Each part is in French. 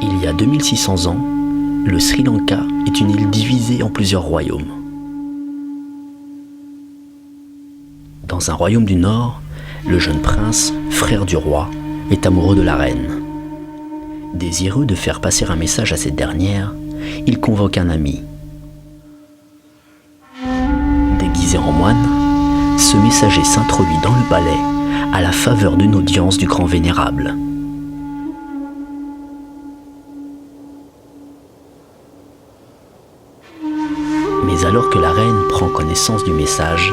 Il y a 2600 ans, le Sri Lanka est une île divisée en plusieurs royaumes. Dans un royaume du Nord, le jeune prince, frère du roi, est amoureux de la reine. Désireux de faire passer un message à cette dernière, il convoque un ami. Déguisé en moine, ce messager s'introduit dans le palais à la faveur d'une audience du grand vénérable. Mais alors que la reine prend connaissance du message,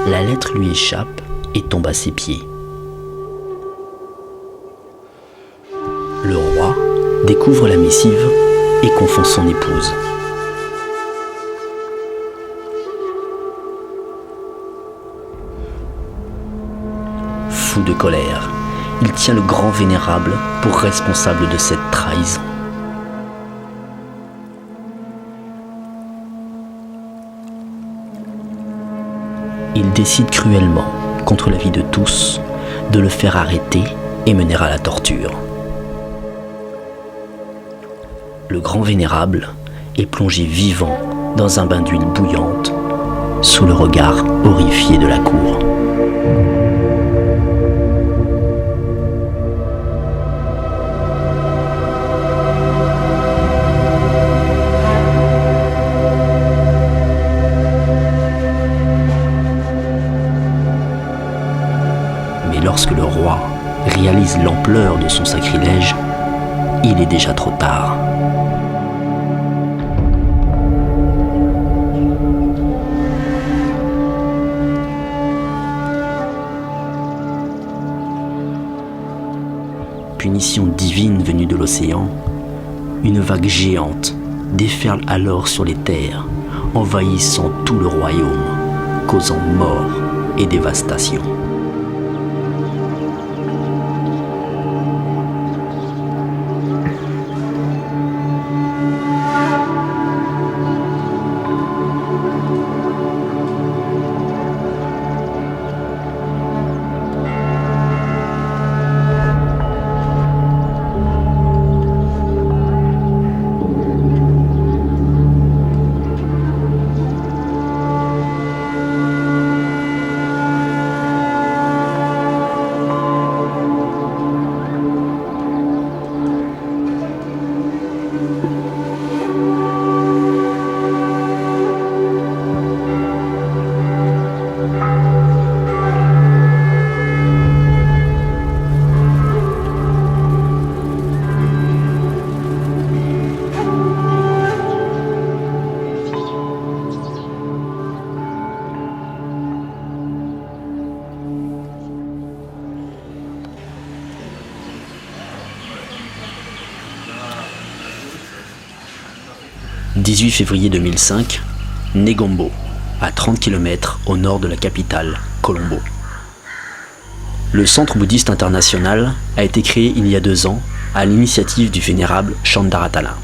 la lettre lui échappe et tombe à ses pieds. Le roi découvre la missive et confond son épouse. Fou de colère, il tient le grand vénérable pour responsable de cette trahison. Il décide cruellement, contre l'avis de tous, de le faire arrêter et mener à la torture. Le grand vénérable est plongé vivant dans un bain d'huile bouillante, sous le regard horrifié de la cour. Mais lorsque le roi réalise l'ampleur de son sacrilège, il est déjà trop tard. Punition divine venue de l'océan, une vague géante déferle alors sur les terres, envahissant tout le royaume, causant mort et dévastation. « 18 février 2005, Negombo, à 30 km au nord de la capitale, Colombo. Le Centre bouddhiste international a été créé il y a 2 ans à l'initiative du vénérable Shandaratana.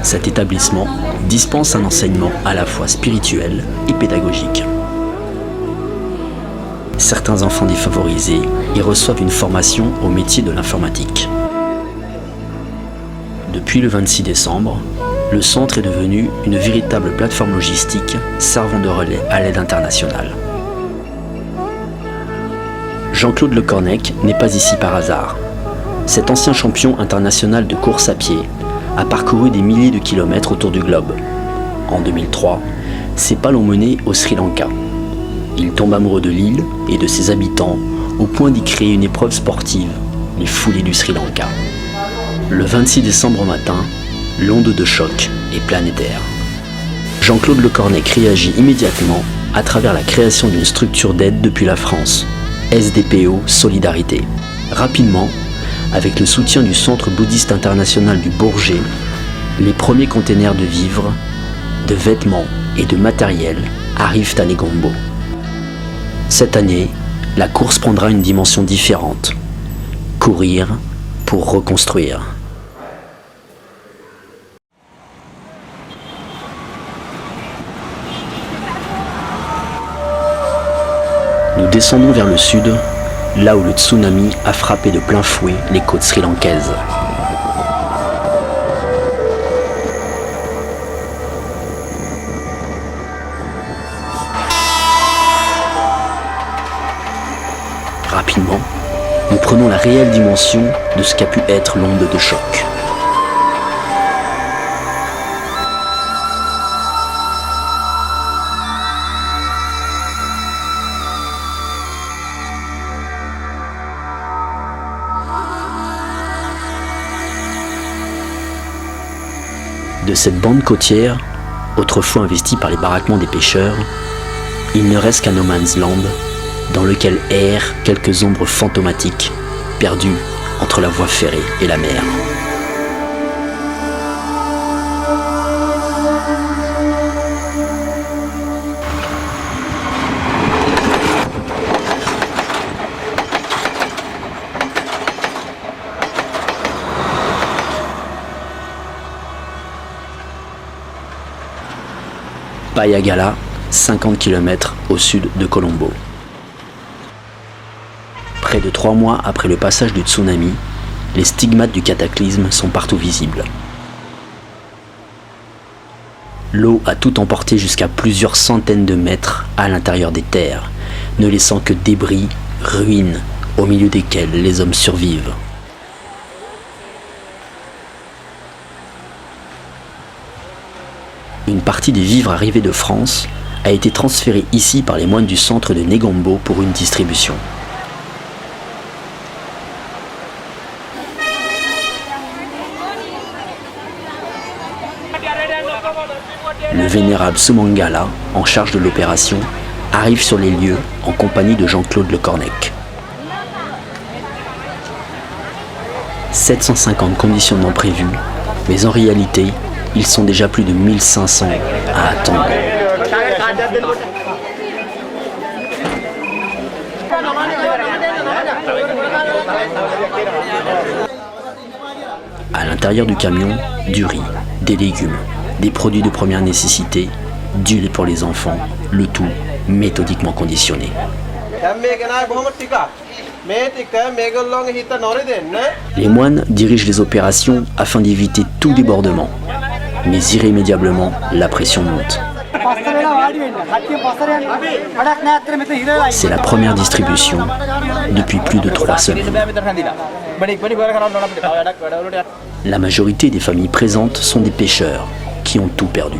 Cet établissement dispense un enseignement à la fois spirituel et pédagogique. Certains enfants défavorisés y reçoivent une formation au métier de l'informatique. Depuis le 26 décembre, le centre est devenu une véritable plateforme logistique servant de relais à l'aide internationale. Jean-Claude Lecornec n'est pas ici par hasard. Cet ancien champion international de course à pied a parcouru des milliers de kilomètres autour du globe. En 2003, ses pas l'ont mené au Sri Lanka. Il tombe amoureux de l'île et de ses habitants au point d'y créer une épreuve sportive, les foulées du Sri Lanka. Le 26 décembre au matin, l'onde de choc est planétaire. Jean-Claude Lecornec réagit immédiatement à travers la création d'une structure d'aide depuis la France, SDPO Solidarité. Rapidement, avec le soutien du Centre bouddhiste international du Bourget, les premiers containers de vivres, de vêtements et de matériel arrivent à Negombo. Cette année, la course prendra une dimension différente. Courir pour reconstruire. Nous descendons vers le sud, là où le tsunami a frappé de plein fouet les côtes sri-lankaises. Rapidement, nous prenons la réelle dimension de ce qu'a pu être l'onde de choc. De cette bande côtière, autrefois investie par les baraquements des pêcheurs, il ne reste qu'un no man's land dans lequel errent quelques ombres fantomatiques perdues entre la voie ferrée et la mer. Payagala, 50 km au sud de Colombo. Près de 3 mois après le passage du tsunami, les stigmates du cataclysme sont partout visibles. L'eau a tout emporté jusqu'à plusieurs centaines de mètres à l'intérieur des terres, ne laissant que débris, ruines, au milieu desquelles les hommes survivent. Une partie des vivres arrivés de France a été transférée ici par les moines du centre de Negombo pour une distribution. Le vénérable Soumangala, en charge de l'opération, arrive sur les lieux en compagnie de Jean-Claude Le Cornec. 750 conditionnements prévus, mais en réalité, ils sont déjà plus de 1500 à attendre. À l'intérieur du camion, du riz, des légumes, des produits de première nécessité, du lait pour les enfants, le tout méthodiquement conditionné. Les moines dirigent les opérations afin d'éviter tout débordement. Mais irrémédiablement, la pression monte. C'est la première distribution depuis plus de 3 semaines. La majorité des familles présentes sont des pêcheurs qui ont tout perdu.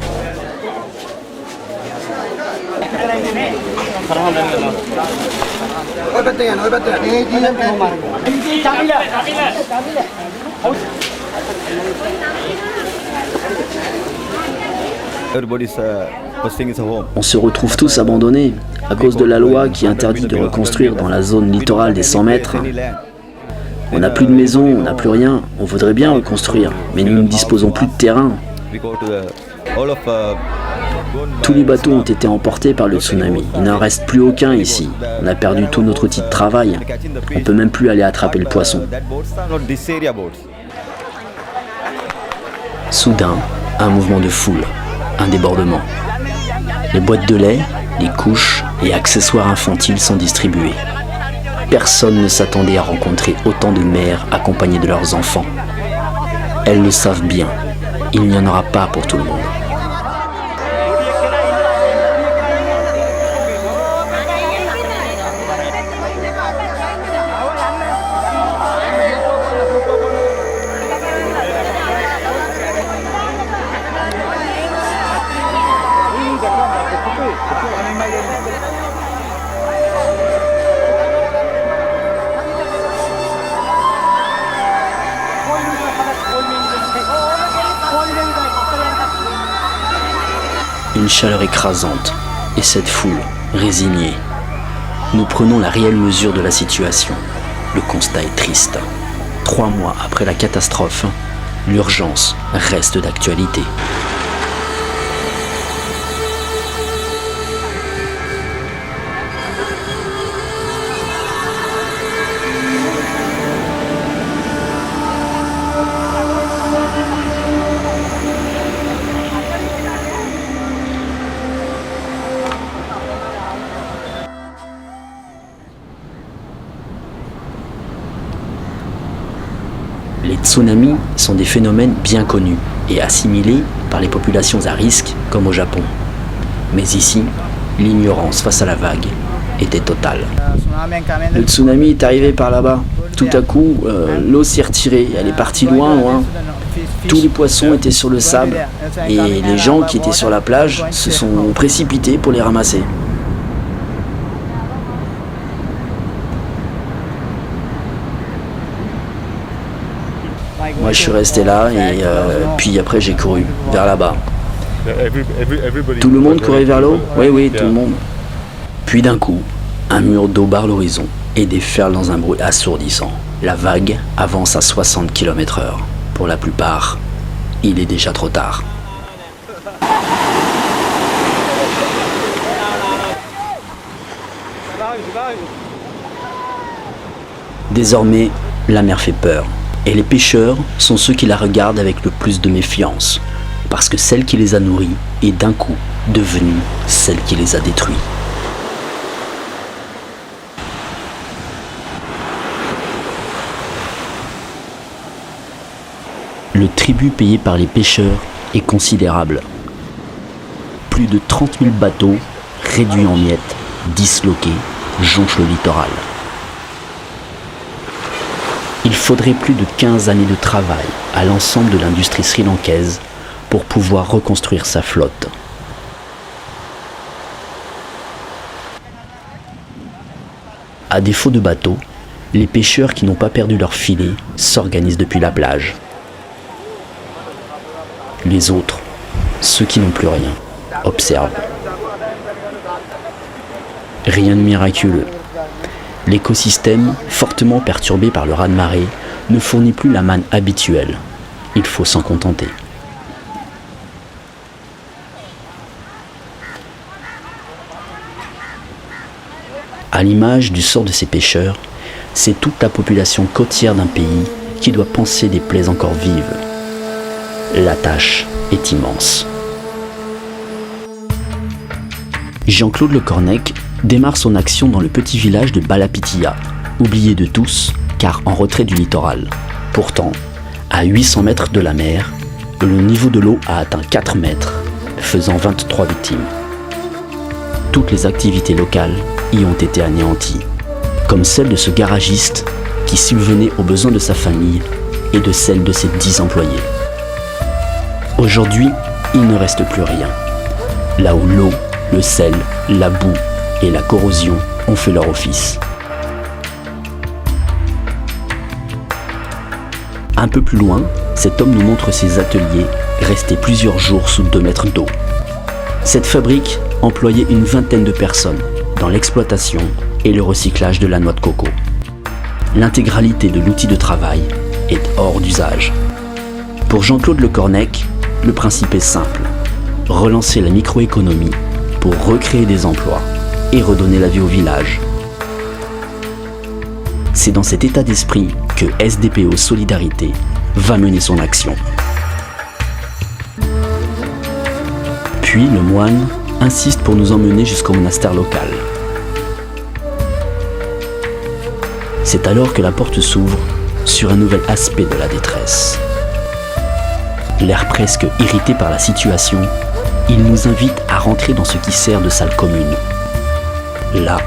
On se retrouve tous abandonnés à cause de la loi qui interdit de reconstruire dans la zone littorale des 100 mètres. On n'a plus de maison, on n'a plus rien. On voudrait bien reconstruire, mais nous ne disposons plus de terrain. Tous les bateaux ont été emportés par le tsunami. Il n'en reste plus aucun ici. On a perdu tout notre outil de travail. On ne peut même plus aller attraper le poisson. Soudain, un mouvement de foule, un débordement. Les boîtes de lait, les couches et accessoires infantiles sont distribués. Personne ne s'attendait à rencontrer autant de mères accompagnées de leurs enfants. Elles le savent bien, il n'y en aura pas pour tout le monde. Une chaleur écrasante, et cette foule, résignée. Nous prenons la réelle mesure de la situation. Le constat est triste. 3 mois après la catastrophe, l'urgence reste d'actualité. Les tsunamis sont des phénomènes bien connus et assimilés par les populations à risque comme au Japon. Mais ici, l'ignorance face à la vague était totale. Le tsunami est arrivé par là-bas. Tout à coup, l'eau s'est retirée, elle est partie loin, loin. Tous les poissons étaient sur le sable et les gens qui étaient sur la plage se sont précipités pour les ramasser. Moi je suis resté là et puis après j'ai couru vers là-bas. Tout le monde courait vers l'eau? Oui, tout le monde. Puis d'un coup, un mur d'eau barre l'horizon et déferle dans un bruit assourdissant. La vague avance à 60 km/h. Pour la plupart, il est déjà trop tard. Désormais, la mer fait peur. Et les pêcheurs sont ceux qui la regardent avec le plus de méfiance, parce que celle qui les a nourris est d'un coup devenue celle qui les a détruits. Le tribut payé par les pêcheurs est considérable. Plus de 30 000 bateaux, réduits en miettes, disloqués, jonchent le littoral. Il faudrait plus de 15 années de travail à l'ensemble de l'industrie sri-lankaise pour pouvoir reconstruire sa flotte. À défaut de bateaux, les pêcheurs qui n'ont pas perdu leur filet s'organisent depuis la plage. Les autres, ceux qui n'ont plus rien, observent. Rien de miraculeux. L'écosystème, fortement perturbé par le raz-de-marée, ne fournit plus la manne habituelle. Il faut s'en contenter. À l'image du sort de ces pêcheurs, c'est toute la population côtière d'un pays qui doit panser des plaies encore vives. La tâche est immense. Jean-Claude Le Cornec démarre son action dans le petit village de Balapitiya, oublié de tous car en retrait du littoral. Pourtant, à 800 mètres de la mer, le niveau de l'eau a atteint 4 mètres, faisant 23 victimes. Toutes les activités locales y ont été anéanties, comme celle de ce garagiste qui subvenait aux besoins de sa famille et de celle de ses 10 employés. Aujourd'hui, il ne reste plus rien. Là où l'eau, le sel, la boue et la corrosion ont fait leur office. Un peu plus loin, cet homme nous montre ses ateliers, restés plusieurs jours sous 2 mètres d'eau. Cette fabrique employait une vingtaine de personnes dans l'exploitation et le recyclage de la noix de coco. L'intégralité de l'outil de travail est hors d'usage. Pour Jean-Claude Le Cornec, le principe est simple: relancer la microéconomie pour recréer des emplois et redonner la vie au village. C'est dans cet état d'esprit que SDPO Solidarité va mener son action. Puis le moine insiste pour nous emmener jusqu'au monastère local. C'est alors que la porte s'ouvre sur un nouvel aspect de la détresse. L'air presque irrité par la situation, il nous invite à rentrer dans ce qui sert de salle commune. Là,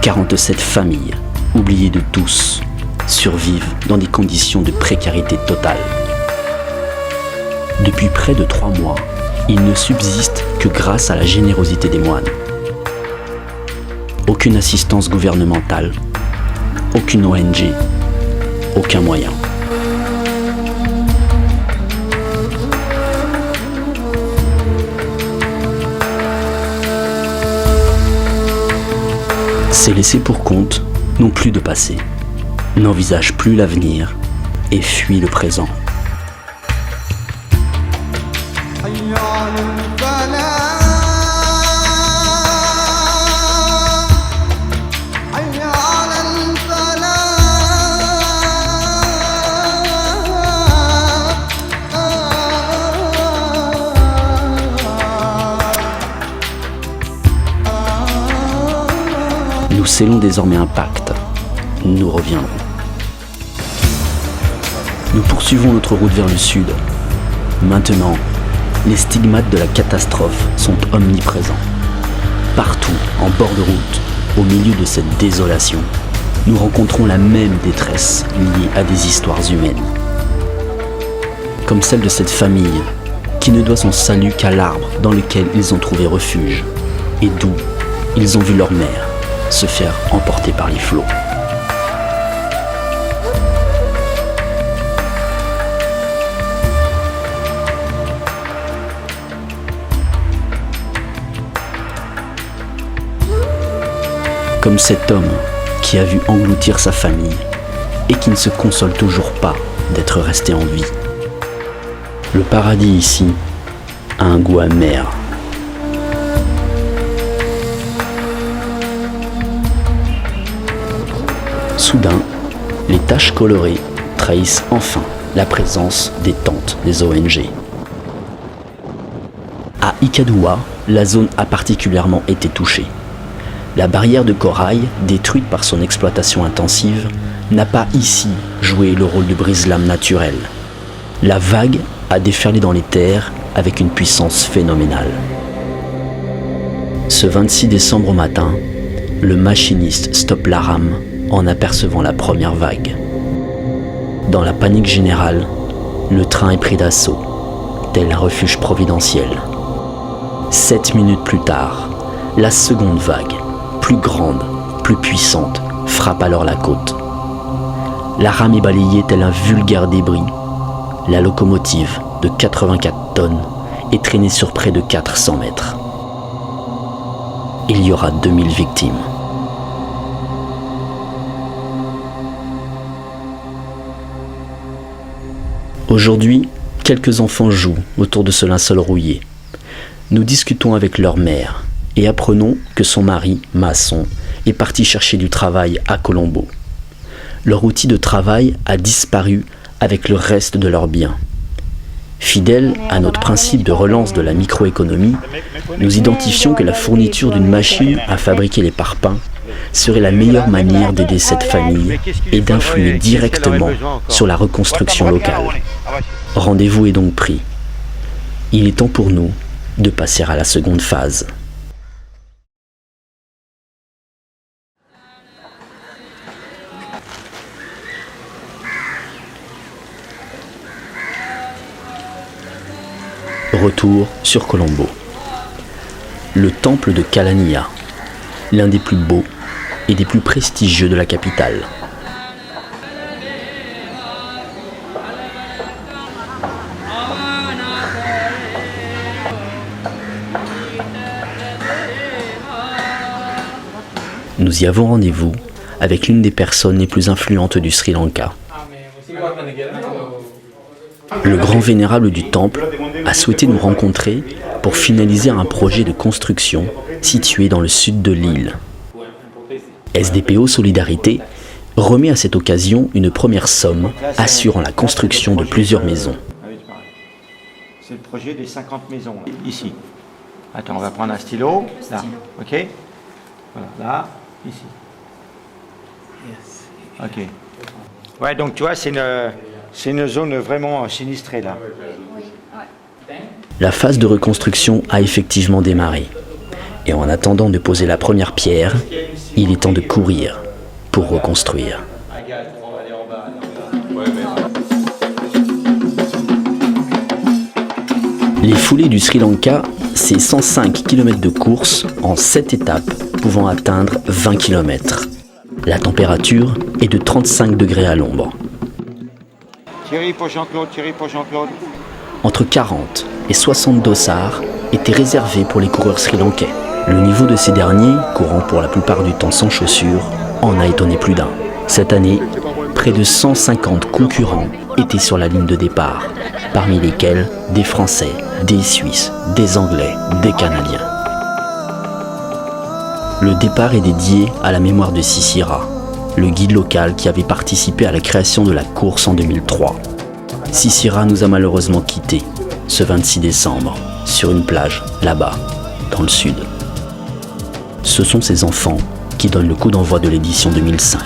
47 familles, oubliées de tous, survivent dans des conditions de précarité totale. Depuis près de 3 mois, ils ne subsistent que grâce à la générosité des moines. Aucune assistance gouvernementale, aucune ONG, aucun moyen. Ces laissés pour compte n'ont plus de passé, n'envisagent plus l'avenir et fuient le présent. Nous scellons désormais un pacte. Nous reviendrons. Nous poursuivons notre route vers le sud. Maintenant, les stigmates de la catastrophe sont omniprésents. Partout, en bord de route, au milieu de cette désolation, nous rencontrons la même détresse liée à des histoires humaines. Comme celle de cette famille qui ne doit son salut qu'à l'arbre dans lequel ils ont trouvé refuge et d'où ils ont vu leur mère se faire emporter par les flots. Comme cet homme qui a vu engloutir sa famille et qui ne se console toujours pas d'être resté en vie. Le paradis ici a un goût amer. Soudain, les taches colorées trahissent enfin la présence des tentes des ONG. À Ikaduwa, la zone a particulièrement été touchée. La barrière de corail, détruite par son exploitation intensive, n'a pas ici joué le rôle de brise-lames naturel. La vague a déferlé dans les terres avec une puissance phénoménale. Ce 26 décembre au matin, le machiniste stoppe la rame en apercevant la première vague. Dans la panique générale, le train est pris d'assaut, tel un refuge providentiel. 7 minutes plus tard, la seconde vague, plus grande, plus puissante, frappe alors la côte. La rame est balayée tel un vulgaire débris. La locomotive de 84 tonnes est traînée sur près de 400 mètres. Il y aura 2000 victimes. Aujourd'hui, quelques enfants jouent autour de ce linceul rouillé. Nous discutons avec leur mère et apprenons que son mari, maçon, est parti chercher du travail à Colombo. Leur outil de travail a disparu avec le reste de leurs biens. Fidèles à notre principe de relance de la microéconomie, nous identifions que la fourniture d'une machine à fabriquer les parpaings serait la meilleure manière d'aider cette famille et d'influer directement sur la reconstruction locale. Rendez-vous est donc pris. Il est temps pour nous de passer à la seconde phase. Retour sur Colombo. Le temple de Kalania, l'un des plus beaux et des plus prestigieux de la capitale. Nous y avons rendez-vous avec l'une des personnes les plus influentes du Sri Lanka. Le grand vénérable du temple a souhaité nous rencontrer pour finaliser un projet de construction situé dans le sud de l'île. SDPO Solidarité remet à cette occasion une première somme assurant la construction de plusieurs maisons. C'est le projet des 50 maisons, là. Ici. Attends, on va prendre un stylo, là, ok? Voilà, là, ici. Ok. Ouais, donc tu vois, c'est une zone vraiment sinistrée, là. La phase de reconstruction a effectivement démarré. Et en attendant de poser la première pierre, il est temps de courir pour reconstruire. Les foulées du Sri Lanka, c'est 105 km de course en 7 étapes pouvant atteindre 20 km. La température est de 35 degrés à l'ombre. Thierry pour Jean-Claude, Thierry pour Jean-Claude. Entre 40 et 60 dossards étaient réservés pour les coureurs sri-lankais. Le niveau de ces derniers, courant pour la plupart du temps sans chaussures, en a étonné plus d'un. Cette année, près de 150 concurrents étaient sur la ligne de départ, parmi lesquels des Français, des Suisses, des Anglais, des Canadiens. Le départ est dédié à la mémoire de Sisira, le guide local qui avait participé à la création de la course en 2003. Sisira nous a malheureusement quittés ce 26 décembre, sur une plage, là-bas, dans le sud. Ce sont ces enfants qui donnent le coup d'envoi de l'édition 2005.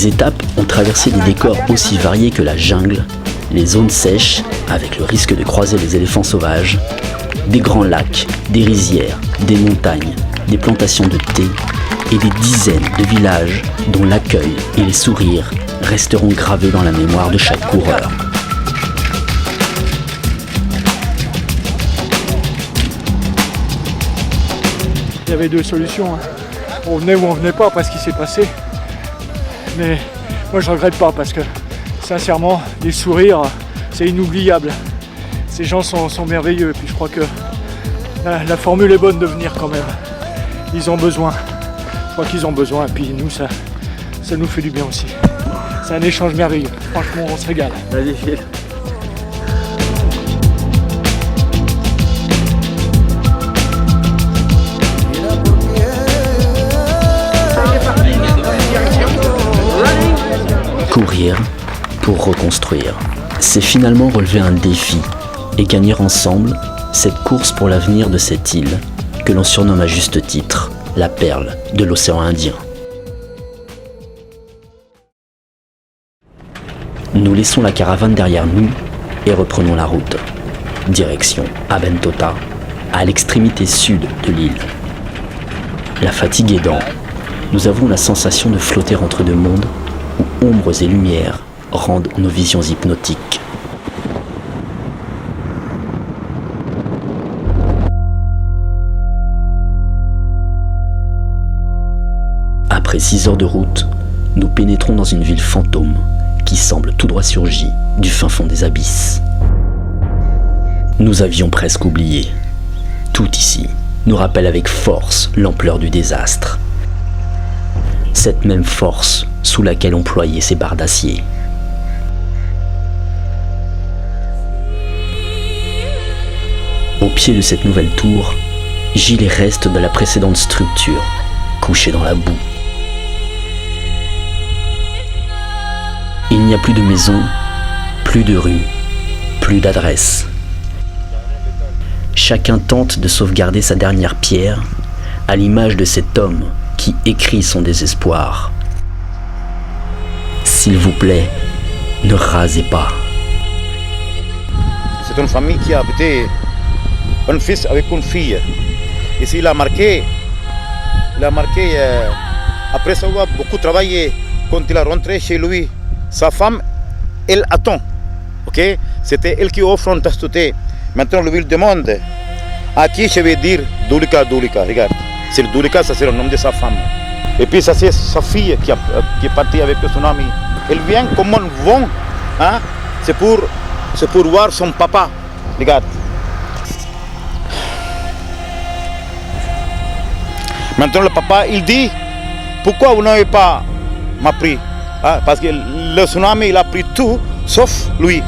Ces étapes ont traversé des décors aussi variés que la jungle, les zones sèches, avec le risque de croiser les éléphants sauvages, des grands lacs, des rizières, des montagnes, des plantations de thé et des dizaines de villages dont l'accueil et les sourires resteront gravés dans la mémoire de chaque coureur. Il y avait deux solutions. On venait ou on venait pas après ce qui s'est passé. Mais moi je regrette pas parce que sincèrement, les sourires, c'est inoubliable. Ces gens sont merveilleux. Et puis je crois que la formule est bonne de venir quand même. Ils ont besoin. Je crois qu'ils ont besoin. Et puis nous, ça nous fait du bien aussi. C'est un échange merveilleux. Franchement, on se régale. Vas-y, Gilles. Courir pour reconstruire. C'est finalement relever un défi et gagner ensemble cette course pour l'avenir de cette île que l'on surnomme à juste titre la perle de l'océan Indien. Nous laissons la caravane derrière nous et reprenons la route. Direction Abentota, à l'extrémité sud de l'île. La fatigue aidant, nous avons la sensation de flotter entre deux mondes où ombres et lumières rendent nos visions hypnotiques. Après 6 heures de route, nous pénétrons dans une ville fantôme qui semble tout droit surgie du fin fond des abysses. Nous avions presque oublié. Tout ici nous rappelle avec force l'ampleur du désastre. Cette même force sous laquelle on ployait ces barres d'acier. Au pied de cette nouvelle tour, gît les restes de la précédente structure, couchée dans la boue. Il n'y a plus de maison, plus de rue, plus d'adresse. Chacun tente de sauvegarder sa dernière pierre, à l'image de cet homme qui écrit son désespoir. S'il vous plaît, ne rasez pas. C'est une famille qui a habité un fils avec une fille. Ici, il a marqué après avoir beaucoup travaillé, quand il est rentré chez lui, sa femme, elle attend. Okay? C'était elle qui offre un tasse-touté. Maintenant, lui, il demande à qui je vais dire Doulika, Doulika. Regarde, c'est Doulika, ça c'est le nom de sa femme. Et puis, ça c'est sa fille qui est partie avec son ami. Elle vient comme un vent, hein? C'est pour voir son papa. Regarde. Maintenant, le papa, il dit, pourquoi vous n'avez pas pris? Hein? Parce que le tsunami, il a pris tout, sauf lui.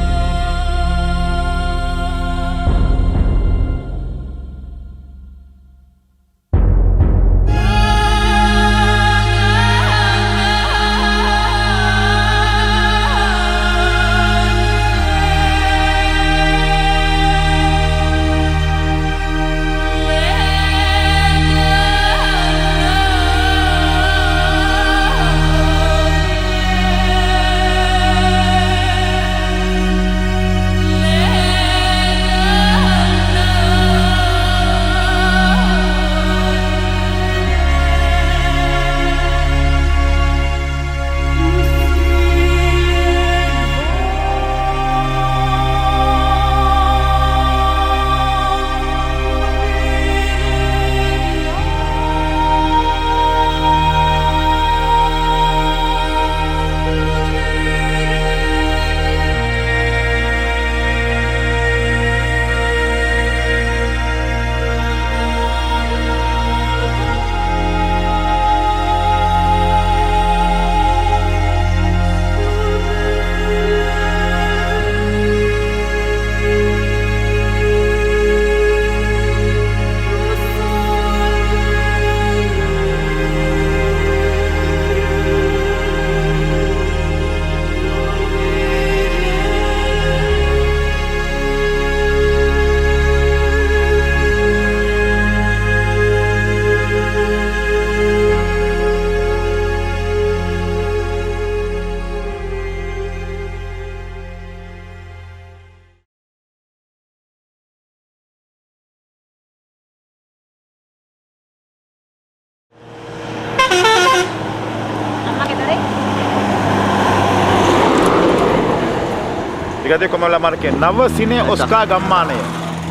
Regardez comment elle a marqué. Navasine Oska Gammane.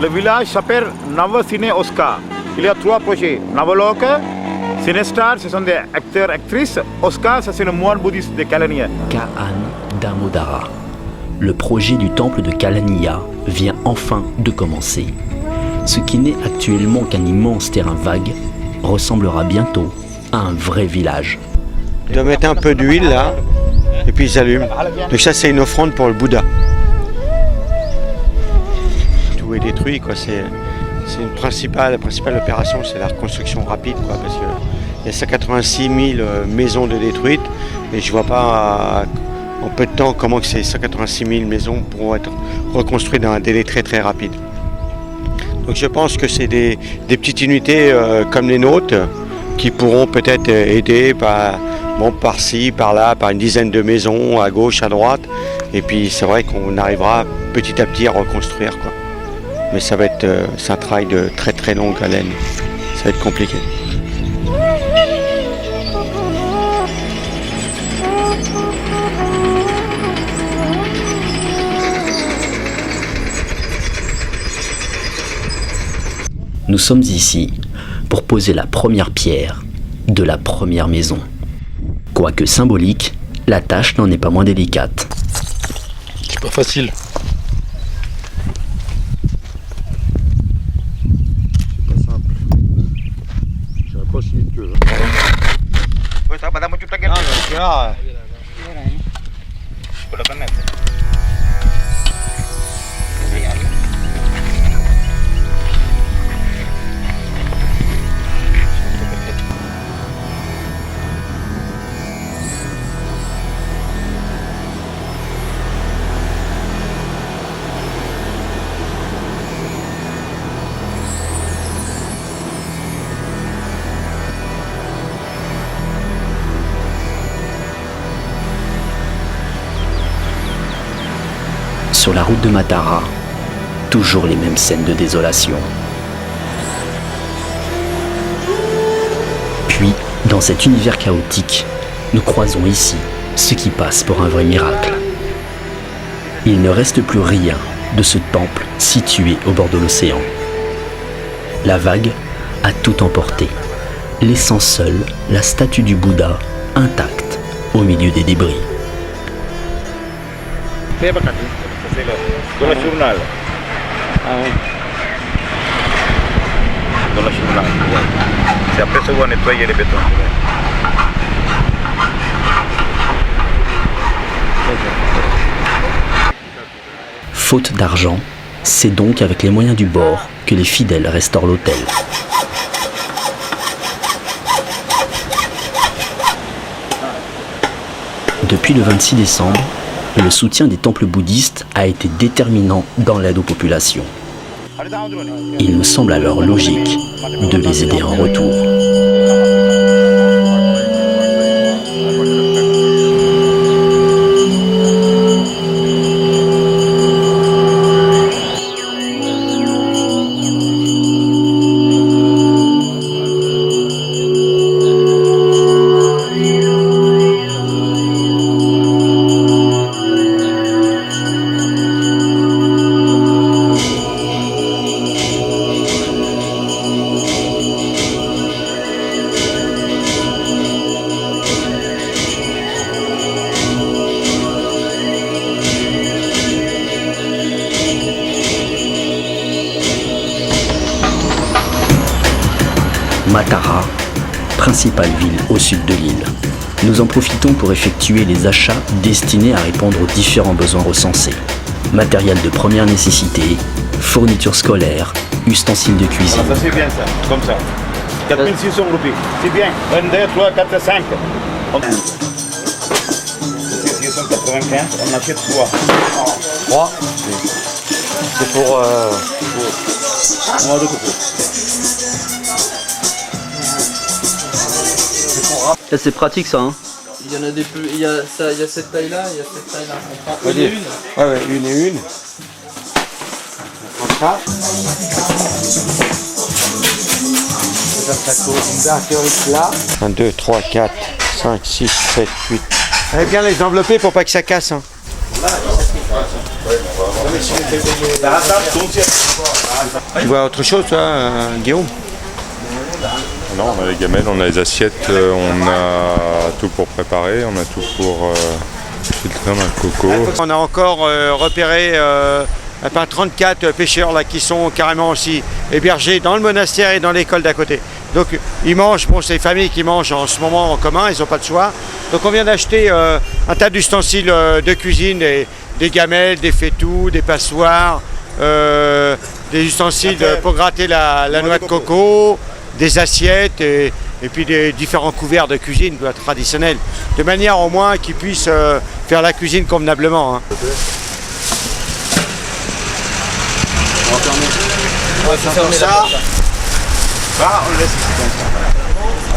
Le village s'appelle Navasine Oska. Il y a 3 projets. Navalok, Cinestar, ce sont des acteurs, actrices. Oska, ça c'est le moine bouddhiste de Kalaniya. Ka'an Damodara. Le projet du temple de Kalaniya vient enfin de commencer. Ce qui n'est actuellement qu'un immense terrain vague ressemblera bientôt à un vrai village. Ils doivent mettre un peu d'huile là, et puis ils allument. Donc ça c'est une offrande pour le Bouddha. Tout est détruit, quoi. C'est la principale opération, c'est la reconstruction rapide, quoi, parce qu'il y a 186 000 maisons de détruites, et je vois pas en peu de temps comment que ces 186 000 maisons pourront être reconstruites dans un délai très très rapide. Donc je pense que c'est des petites unités comme les nôtres qui pourront peut-être aider par-ci, par-là, par une dizaine de maisons à gauche, à droite. Et puis c'est vrai qu'on arrivera petit à petit à reconstruire, quoi. Mais ça va être c'est un travail de très très longue haleine. Ça va être compliqué. Nous sommes ici pour poser la première pierre de la première maison. Quoique symbolique, la tâche n'en est pas moins délicate. C'est pas facile. C'est pas simple. J'aurais pas signé de queue. Sur la route de Matara, toujours les mêmes scènes de désolation. Puis, dans cet univers chaotique, nous croisons ici ce qui passe pour un vrai miracle. Il ne reste plus rien de ce temple situé au bord de l'océan. La vague a tout emporté, laissant seule la statue du Bouddha intacte au milieu des débris. Dans le journal. Ah oui. Dans le journal. C'est après ça qu'on va nettoyer les bétons. Faute d'argent, c'est donc avec les moyens du bord que les fidèles restaurent l'autel. Depuis le 26 décembre, le soutien des temples bouddhistes a été déterminant dans l'aide aux populations. Il me semble alors logique de les aider en retour. Matara, principale ville au sud de l'île. Nous en profitons pour effectuer les achats destinés à répondre aux différents besoins recensés. Matériel de première nécessité, fournitures scolaires, ustensiles de cuisine. Ça c'est bien ça, comme ça. 4600 roupies. C'est bien. 1, 2, 3, 4, 5. 695, on achète 3. 3. C'est pour... Moi de couper. C'est pratique ça, hein. Il y en a des plus. Il y a cette taille-là, il y a cette taille-là. On prend une et une. Ouais, une et une. On prend ça. Ça court là. 1, 2, 3, 4, 5, 6, 7, 8. Allez bien les envelopper pour pas que ça casse. Hein. Tu vois autre chose, toi, Guillaume? Non, on a les gamelles, on a les assiettes, on a tout pour préparer, on a tout pour filtrer, on a le coco. On a encore repéré 34 pêcheurs là, qui sont carrément aussi hébergés dans le monastère et dans l'école d'à côté. Donc ils mangent, bon c'est les familles qui mangent en ce moment en commun, ils n'ont pas de choix. Donc on vient d'acheter un tas d'ustensiles de cuisine, des gamelles, des fétous, des passoires, des ustensiles pour gratter la noix de coco, des assiettes et puis des différents couverts de cuisine traditionnels, de manière au moins qu'ils puissent faire la cuisine convenablement. Hein. On va fermer la porte. Voilà, on le laisse ici comme ça.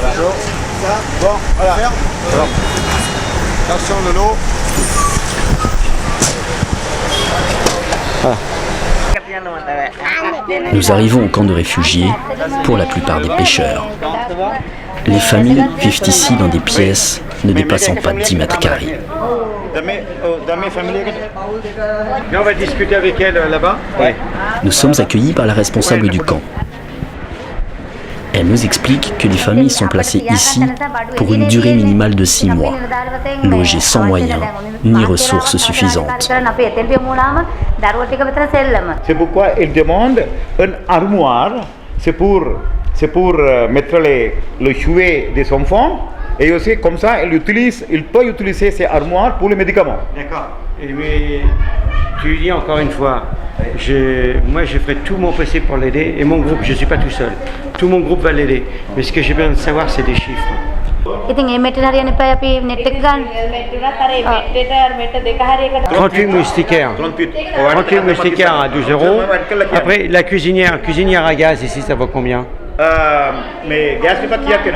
Voilà. Ça, bon, voilà. Alors, attention de l'eau. Nous arrivons au camp de réfugiés, pour la plupart des pêcheurs. Les familles vivent ici dans des pièces ne dépassant pas 10 mètres carrés. Là, on va discuter avec elle là-bas. Ouais. Nous sommes accueillis par la responsable du camp. Elle nous explique que les familles sont placées ici pour une durée minimale de 6 mois, logées sans moyens ni ressources suffisantes. C'est pourquoi il demande une armoire, c'est pour mettre le jouet des enfants, et aussi comme ça il peut utiliser ces armoires pour les médicaments. D'accord. Mais tu lui dis encore une fois, moi je ferai tout mon possible pour l'aider, et mon groupe, je ne suis pas tout seul, tout mon groupe va l'aider. Mais ce que j'ai besoin de savoir, c'est des chiffres. 38 moustiquaires. 38 moustiquaires à 12 €. Après, la cuisinière à gaz ici, ça vaut combien? Mais gaz pas qui a que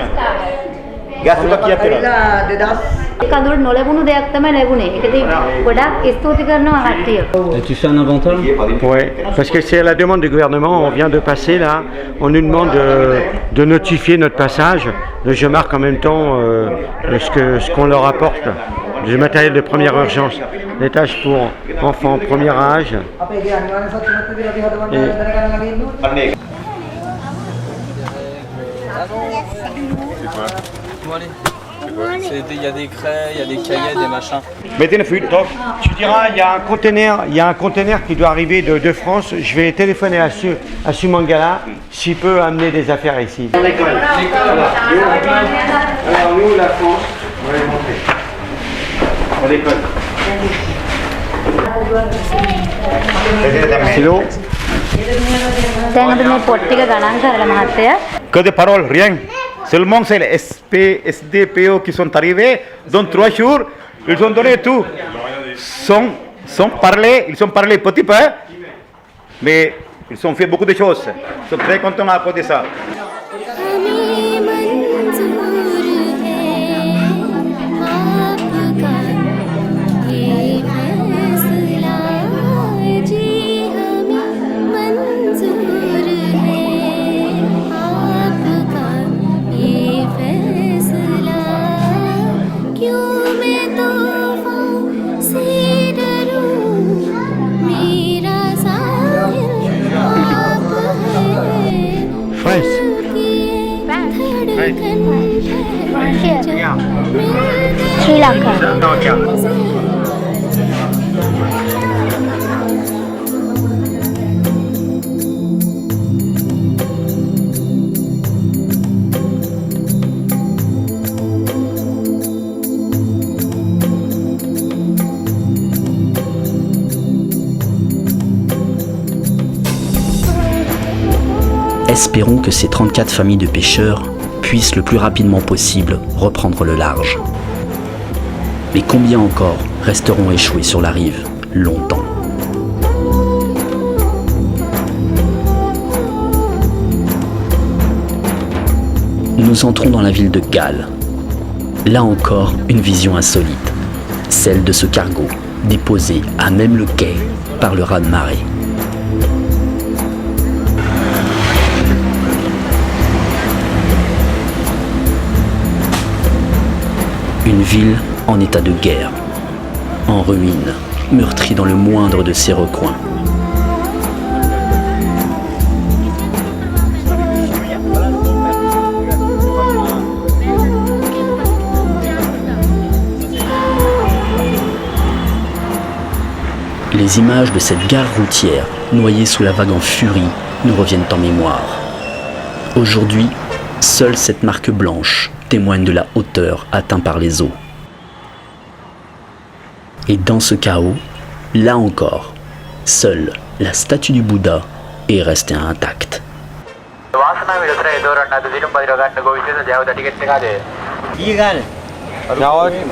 Et tu fais un inventaire? Oui, parce que c'est à la demande du gouvernement, on vient de passer là, on nous demande de notifier notre passage. Donc je marque en même temps ce qu'on leur apporte, du matériel de première urgence, les tâches pour enfants premier âge. Il y a des craies, il y a des cahiers, des machins. Donc, tu diras, il y a un conteneur qui doit arriver de France. Je vais téléphoner à Sumangala s'il peut amener des affaires ici. Alors, nous, la France, on va les montrer. À l'école. Silo. Que de paroles, rien. Seulement c'est les SDPO qui sont arrivés, dans 3 jours, ils ont donné tout. Ils ont parlé petit peu, mais ils ont fait beaucoup de choses. Ils sont très contents à cause de ça. Sri Lanka. Espérons que ces 34 familles de pêcheurs puissent le plus rapidement possible reprendre le large. Mais combien encore resteront échoués sur la rive longtemps? Nous entrons dans la ville de Galle. Là encore, une vision insolite, celle de ce cargo déposé à même le quai par le raz-de-marée. Une ville en état de guerre, en ruine, meurtrie dans le moindre de ses recoins. Les images de cette gare routière, noyée sous la vague en furie, nous reviennent en mémoire. Aujourd'hui, seule cette marque blanche témoigne de la hauteur atteinte par les eaux. Et dans ce chaos, là encore, seule la statue du Bouddha est restée intacte.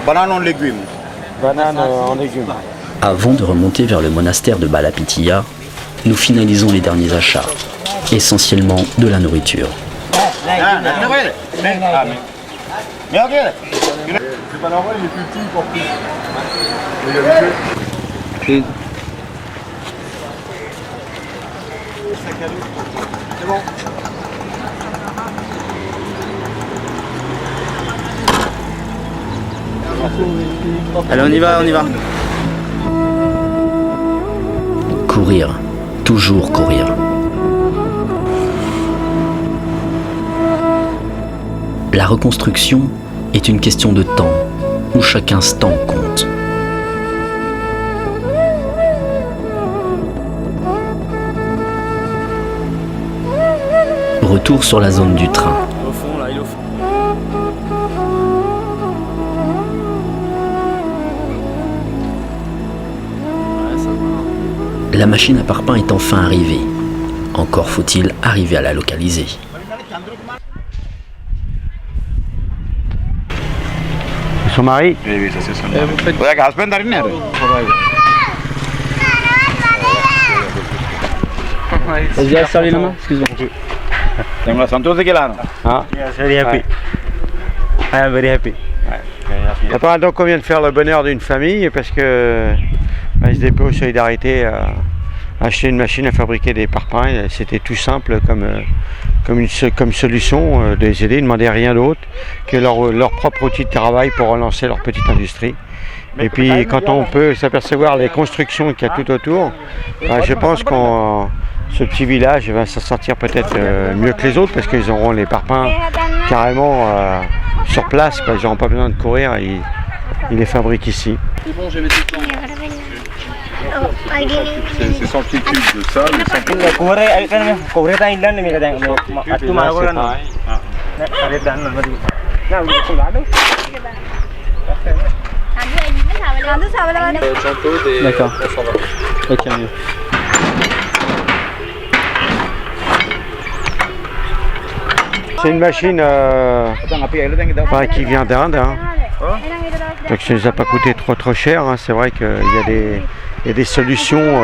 Banane en légumes. Banane en légumes. Avant de remonter vers le monastère de Balapitiya, nous finalisons les derniers achats, essentiellement de la nourriture. Allez, on y va, on y va. Courir, toujours courir. La reconstruction est une question de temps, où chaque instant compte. Retour sur la zone du train. Au fond, là, il est au fond. Ouais, ça va. La machine à parpaing est enfin arrivée. Encore faut-il arriver à la localiser. Son mari? Oui, ça c'est son Vous faites Vas-y, serre-lui la main, excuse-moi. Ah, very happy. I am very happy. Attends, donc on vient de faire le bonheur d'une famille parce que SDPO Solidarité a acheté une machine à fabriquer des parpaings. C'était tout simple comme solution de les aider, ils ne demandaient rien d'autre que leur propre outil de travail pour relancer leur petite industrie. Et puis quand on peut s'apercevoir les constructions qu'il y a tout autour, je pense que ce petit village va s'en sortir peut-être mieux que les autres parce qu'ils auront les parpaings carrément sur place, quoi. Ils n'auront pas besoin de courir, ils les fabriquent ici. C'est bon, je vais mettre le temps. C'est 100 petits tubes de ça, mais 100 petits. D'accord. Ok, mieux. C'est une machine qui vient d'Inde, hein. Donc ça ne nous a pas coûté trop cher, hein. C'est vrai qu'il y a des solutions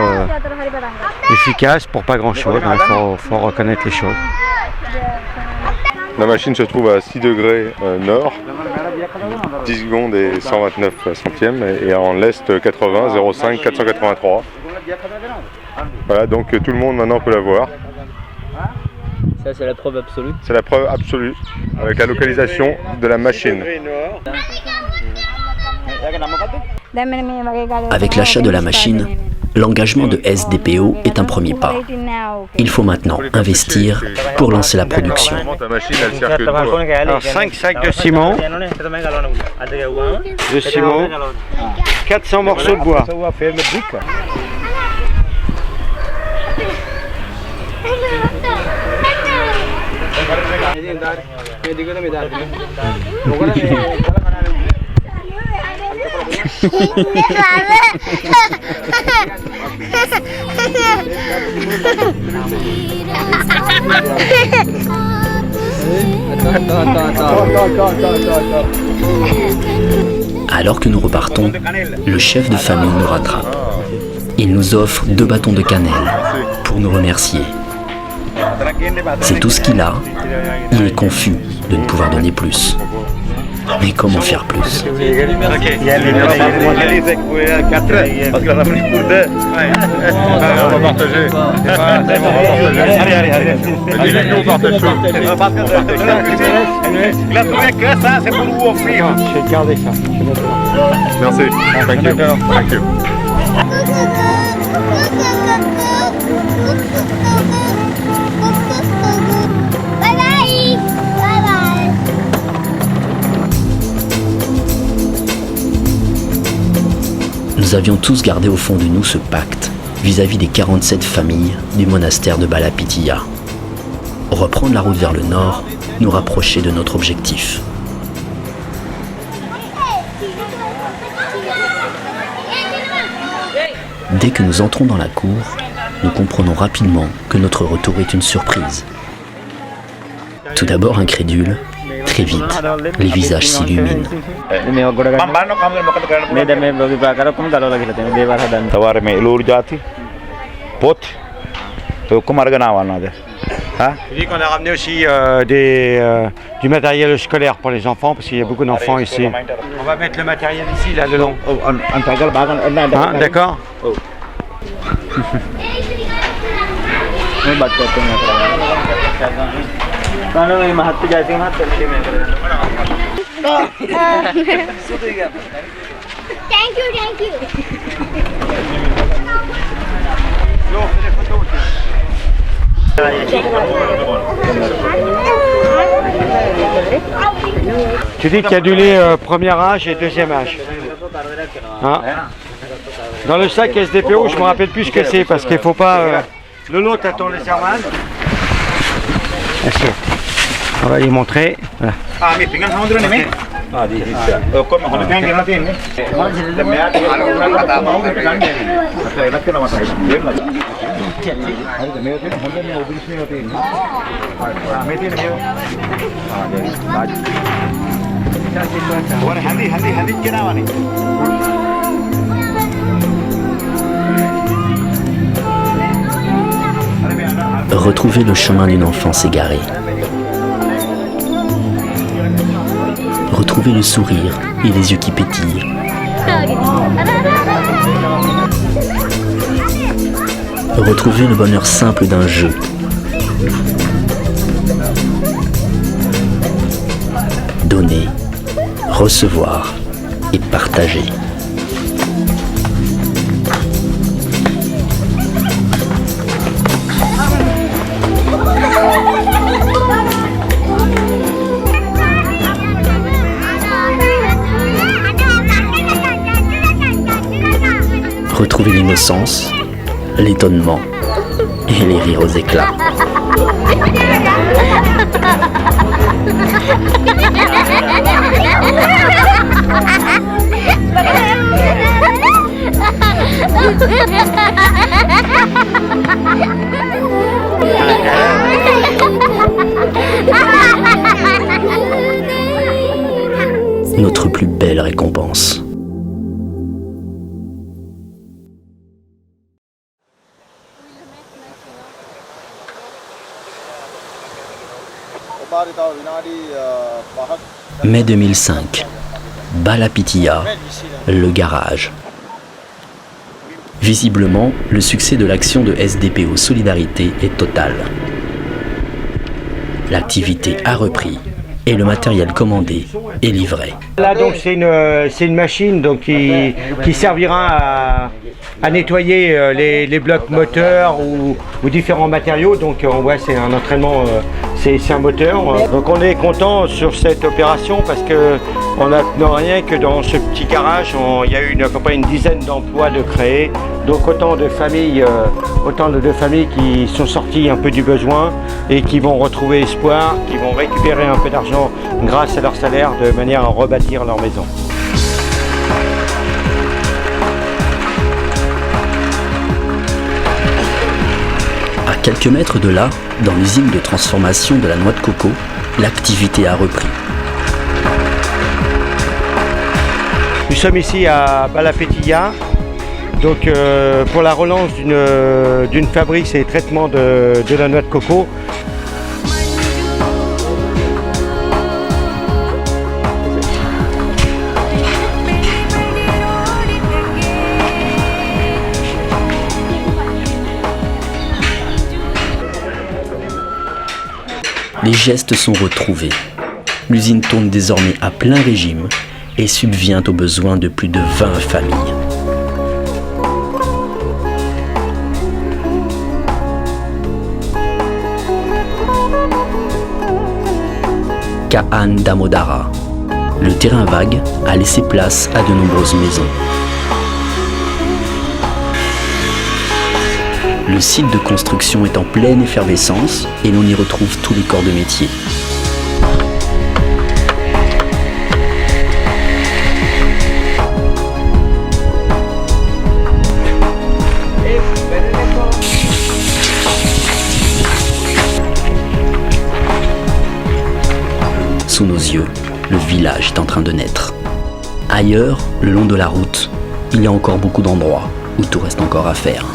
efficaces pour pas grand chose, hein. Faut reconnaître les choses. La machine se trouve à 6 degrés nord, 10 secondes et 129 centièmes, et en l'est 80, 05, 483. Voilà, donc tout le monde maintenant peut la voir. Ça, c'est la preuve absolue. C'est la preuve absolue, avec la localisation de la machine. Avec l'achat de la machine, l'engagement de SDPO est un premier pas. Il faut maintenant investir pour lancer la production. Ta machine, elle sert que de quoi ? Alors 5 sacs de ciment, 400 morceaux de bois. Alors que nous repartons, le chef de famille nous rattrape. Il nous offre 2 bâtons de cannelle pour nous remercier. C'est tout ce qu'il a. Il est confus de ne pouvoir donner plus. Mais comment faire plus? On va partager. On partage tout. Je vais garder ça. Merci. Thank you. Thank you. Nous Nous avions tous gardé au fond de nous ce pacte vis-à-vis des 47 familles du monastère de Balapitiya. Reprendre la route vers le nord nous rapprochait de notre objectif. Dès que nous entrons dans la cour, nous comprenons rapidement que notre retour est une surprise. Tout d'abord incrédule, très vite, les visages s'illuminent. Je dis qu'on a ramené aussi du matériel scolaire pour les enfants, parce qu'il y a beaucoup d'enfants ici. On va mettre le matériel ici, là, le long. Hein, d'accord. Thank you. Tu dis qu'il y a du lait premier âge et deuxième âge. Hein? Dans le sac SDPO, je ne me rappelle plus ce que c'est parce qu'il ne faut pas... Le lot attend les sermans. On va lui montrer. Voilà. Retrouver le chemin d'une enfance égarée. Retrouver le sourire et les yeux qui pétillent. Retrouver le bonheur simple d'un jeu. Donner, recevoir et partager. Retrouver l'innocence, l'étonnement et les rires aux éclats. Notre plus belle récompense. Mai 2005, Balapitiya, le garage. Visiblement, le succès de l'action de SDPO Solidarité est total. L'activité a repris et le matériel commandé est livré. Là donc c'est une machine donc, qui servira à nettoyer les blocs moteurs ou différents matériaux. Donc on voit c'est un entraînement, c'est un moteur. Donc on est content sur cette opération parce qu'on n'a rien que dans ce petit garage, il y a eu à peu près une dizaine d'emplois de créés. Donc autant de familles qui sont sorties un peu du besoin et qui vont retrouver espoir, qui vont récupérer un peu d'argent grâce à leur salaire de manière à rebâtir leur maison. À quelques mètres de là, dans l'usine de transformation de la noix de coco, l'activité a repris. Nous sommes ici à Balapitiya. Donc pour la relance d'une fabrique, c'est le traitement de la noix de coco. Les gestes sont retrouvés. L'usine tourne désormais à plein régime et subvient aux besoins de plus de 20 familles. Kaan Damodara. Le terrain vague a laissé place à de nombreuses maisons. Le site de construction est en pleine effervescence et l'on y retrouve tous les corps de métier. Sous nos yeux, le village est en train de naître. Ailleurs, le long de la route, il y a encore beaucoup d'endroits où tout reste encore à faire.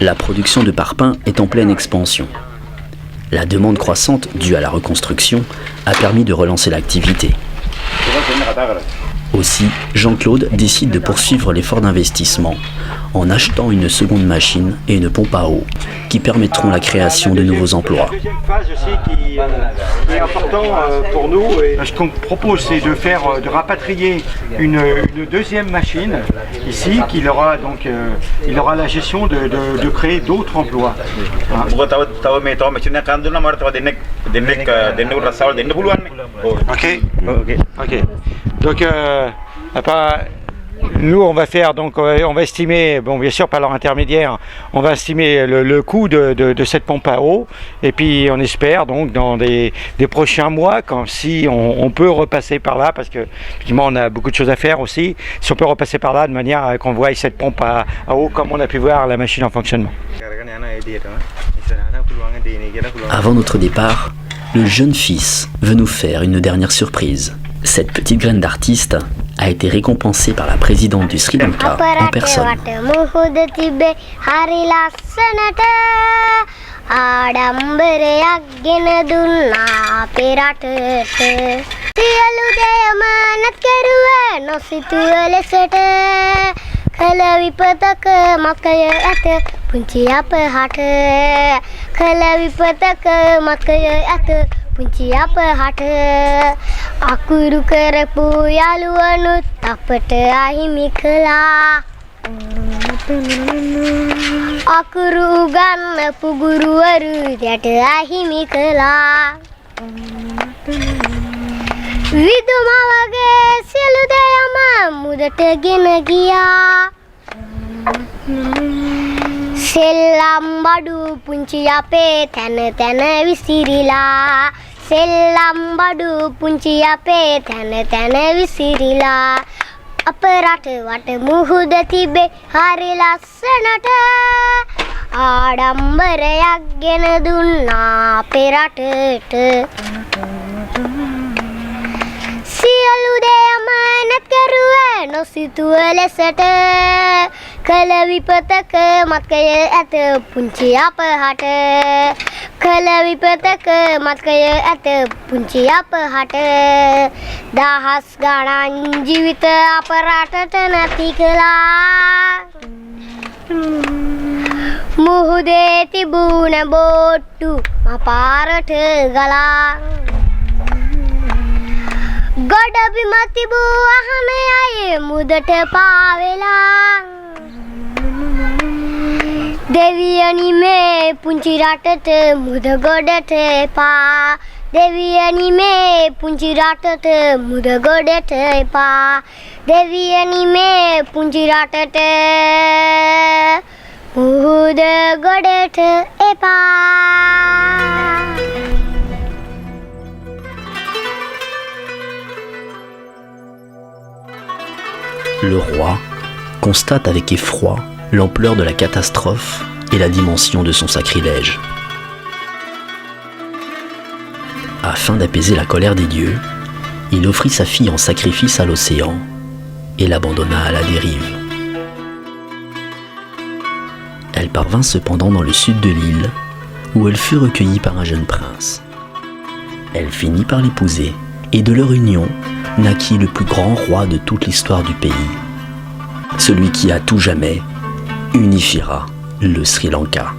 La production de parpaings est en pleine expansion. La demande croissante due à la reconstruction a permis de relancer l'activité. Aussi, Jean-Claude décide de poursuivre l'effort d'investissement en achetant une seconde machine et une pompe à eau qui permettront la création de nouveaux emplois. La deuxième phase aussi qui est important pour nous, ce qu'on propose, c'est de rapatrier une deuxième machine ici, il aura la gestion de créer d'autres emplois. Ok. Donc, nous, on va faire, donc, on va estimer, bon, bien sûr par leur intermédiaire, on va estimer le coût de cette pompe à eau, et puis on espère donc dans des prochains mois, si on peut repasser par là, parce que effectivement on a beaucoup de choses à faire aussi, si on peut repasser par là de manière qu'on voie cette pompe à eau comme on a pu voir la machine en fonctionnement. Avant notre départ, le jeune fils veut nous faire une dernière surprise. Cette petite graine d'artiste a été récompensée par la présidente du Sri Lanka en personne. පුංචි අපහට අකුරු කරපු යාළුවනුත් අපට අහිමි කළා අකුරු උගන්වපු ගුරුවරු යට අහිමි කළා විදුමවගේ සියලු දෙයම මුදට ගෙන ගියා සෙල්ලම් බඩු පුංචි අපේ තැන තැන විසිරිලා සෙල්ලම් බඩු පුංචි අපේ තැන තැන විසිරිලා අප රට වට මුහුද තිබේ හරි ලස්සනට ආඩම්බරයක් ගෙන දුන්නා අපේ රටට සියලු දෙයම නැත් කරුවේ නොසිතුව ලෙසට කල විපතක මතකය ඇත පුංචි අපහට කල විපතක මතකය ඇත පුංචි අපහට දහස් ගණන් ජීවිත අප රටට නැති කළා මුහුදේ තිබුණ බෝට්ටු මපාරට ගලා ගොඩබිම තිබූ අහන අය මුදට පාවෙලා දෙවියනි මේ පුංචි රටට මුද ගොඩට එපා දෙවියනි මේ පුංචි රටට මුද ගොඩට එපා දෙවියනි මේ පුංචි රටට මුහුද ගොඩට එපා Le roi constate avec effroi l'ampleur de la catastrophe et la dimension de son sacrilège. Afin d'apaiser la colère des dieux, il offrit sa fille en sacrifice à l'océan et l'abandonna à la dérive. Elle parvint cependant dans le sud de l'île, où elle fut recueillie par un jeune prince. Elle finit par l'épouser, et de leur union naquit le plus grand roi de toute l'histoire du pays, celui qui à tout jamais unifiera le Sri Lanka.